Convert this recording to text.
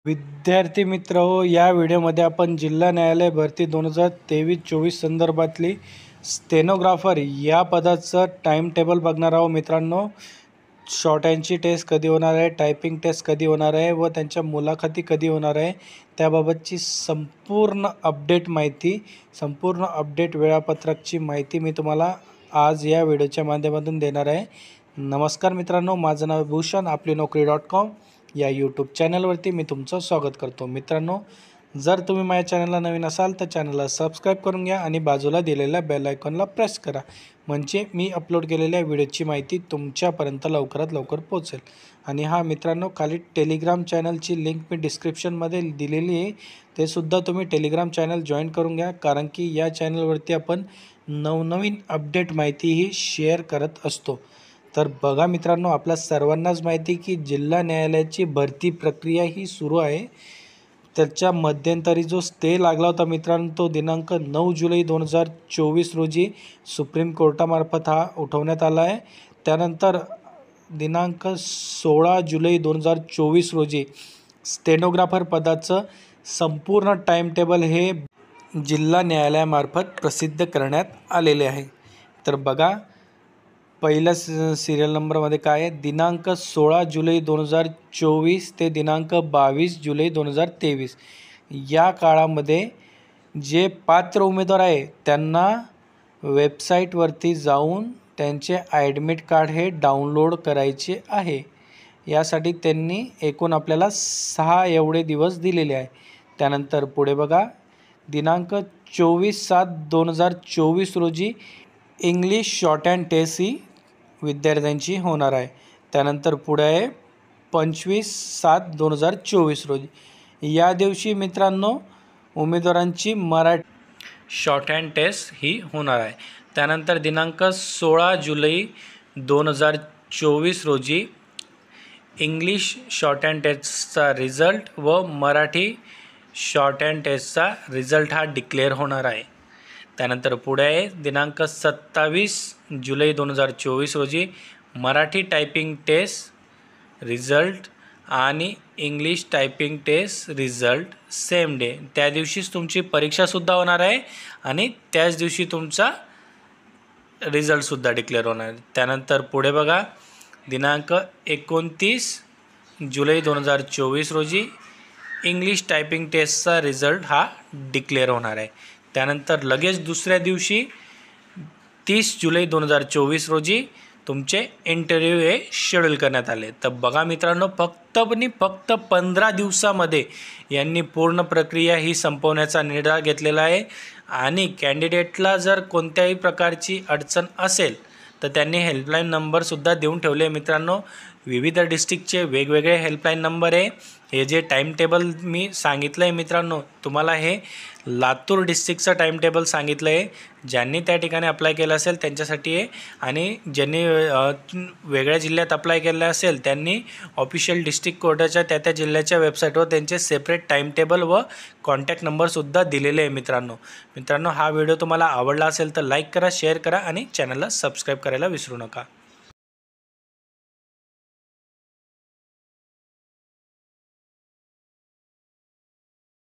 विद्यार्थी मित्र हो, या व्हिडिओमध्ये आपण जिल्हा न्यायालय भरती 2023-24 संदर्भातली स्टेनोग्राफर या पदाचं टाईम टेबल बघणार आहोत मित्रांनो. शॉर्ट हँडची टेस्ट कधी होणार आहे, टायपिंग टेस्ट कधी होणार आहे व त्यांच्या मुलाखती कधी होणार आहे त्याबाबतची संपूर्ण अपडेट वेळापत्रकची माहिती मी तुम्हाला आज या व्हिडिओच्या माध्यमातून देणार आहे. नमस्कार मित्रांनो, माझं नाव भूषण. आपली नोकरी.com या यूट्यूब चॅनलवरती मी तुमचं स्वागत करतो. मित्रांनो, जर तुम्ही माझ्या चॅनलला नवीन असाल तर चॅनलला सबस्क्राईब करून घ्या आणि बाजूला दिलेल्या बेल आयकॉनला प्रेस करा, म्हणजे मी अपलोड केलेल्या व्हिडिओची माहिती तुमच्यापर्यंत लवकरात लवकर पोहोचेल. आणि हा मित्रांनो, खाली टेलिग्राम चॅनलची लिंक मी डिस्क्रिप्शनमध्ये दिलेली आहे, ते सुद्धा तुम्ही टेलिग्राम चॅनल जॉईन करून घ्या, कारण की या चॅनलवरती आपण नवनवीन अपडेट माहितीही शेअर करत असतो. तर बघा मित्रांनो, आपल्या सर्वांनाच माहिती की जिल्हा न्यायालयाची भरती प्रक्रिया ही सुरू आहे. त्याच्या मध्यंतरी जो स्टे लागला होता मित्रांनो, तो दिनांक 9 जुलै 2024 रोजी सुप्रीम कोर्टामार्फत हा उठवण्यात आला आहे. त्यानंतर दिनांक 16 जुलै 2024 रोजी स्टेनोग्राफर पदाचं संपूर्ण टाईम टेबल हे जिल्हा न्यायालयामार्फत प्रसिद्ध करण्यात आलेले आहे. तर बघा, पहिल्या सिरियल नंबरमध्ये काय आहे, दिनांक 16 जुलै 2024 ते दिनांक 22 जुलै 2023 या काळामध्ये जे पात्र उमेदवार आहे त्यांना वेबसाईटवरती जाऊन त्यांचे ॲडमिट कार्ड हे डाउनलोड करायचे आहे. यासाठी त्यांनी एकूण आपल्याला 6 एवढे दिवस दिलेले आहे. त्यानंतर पुढे बघा, दिनांक 24/7/2024 रोजी इंग्लिश शॉर्ट हँड टेस्ट ही विद्यार्थ्यांची होणार आहे. त्यानंतर पुढे आहे 25/7/2024 रोजी. या दिवशी मित्रांनो उमेदवारांची मराठी शॉर्ट हँड टेस्ट ही होणार आहे. त्यानंतर दिनांक 16 जुलै 2024 रोजी इंग्लिश शॉर्ट हँड टेस्टचा रिझल्ट व मराठी शॉर्ट हँड टेस्टचा रिझल्ट हा डिक्लेअर होणार आहे. त्यानंतर पुढे आहे दिनांक 27 जुलै 2024 रोजी मराठी टायपिंग टेस्ट रिझल्ट आणि English typing test result same day. त्या दिवशीच तुमची परीक्षासुद्धा होणार आहे आणि त्याच दिवशी तुमचा रिझल्टसुद्धा डिक्लेअर होणार आहे. त्यानंतर पुढे बघा, दिनांक 29 जुलै 2024 रोजी इंग्लिश टायपिंग टेस्टचा रिझल्ट हा डिक्लेअर होणार आहे. त्यानंतर लगेच दुसऱ्या दिवशी 30 जुलै 2024 रोजी तुमचे इंटरव्ह्यू हे शेड्यूल करण्यात आले. तर बघा मित्रांनो, फक्त 15 दिवसामध्ये यांनी पूर्ण प्रक्रिया ही संपवण्याचा निर्धार घेतलेला आहे. आणि कॅन्डिडेटला जर कोणत्याही प्रकारची अडचण असेल तर त्यांनी हेल्पलाईन नंबरसुद्धा देऊन ठेवले आहे मित्रांनो. विविध डिस्ट्रिक्टचे वेगवेगळे हेल्पलाईन नंबर आहे. हे जे टाईम टेबल मी सांगितलं आहे मित्रांनो, तुम्हाला हे लातूर डिस्ट्रिक्टचं टाईम टेबल सांगितलं आहे. ज्यांनी त्या ठिकाणी अप्लाय केलं असेल त्यांच्यासाठी आहे, आणि ज्यांनी वेगळ्या जिल्ह्यात अप्लाय केलं असेल त्यांनी ऑफिशियल डिस्ट्रिक्ट कोर्टाच्या त्या जिल्ह्याच्या वेबसाईटवर त्यांचे सेपरेट टाईम टेबल व कॉन्टॅक्ट नंबरसुद्धा दिलेले आहे मित्रांनो. हा व्हिडिओ तुम्हाला आवडला असेल तर लाईक करा, शेअर करा आणि चॅनलला सबस्क्राईब करायला विसरू नका.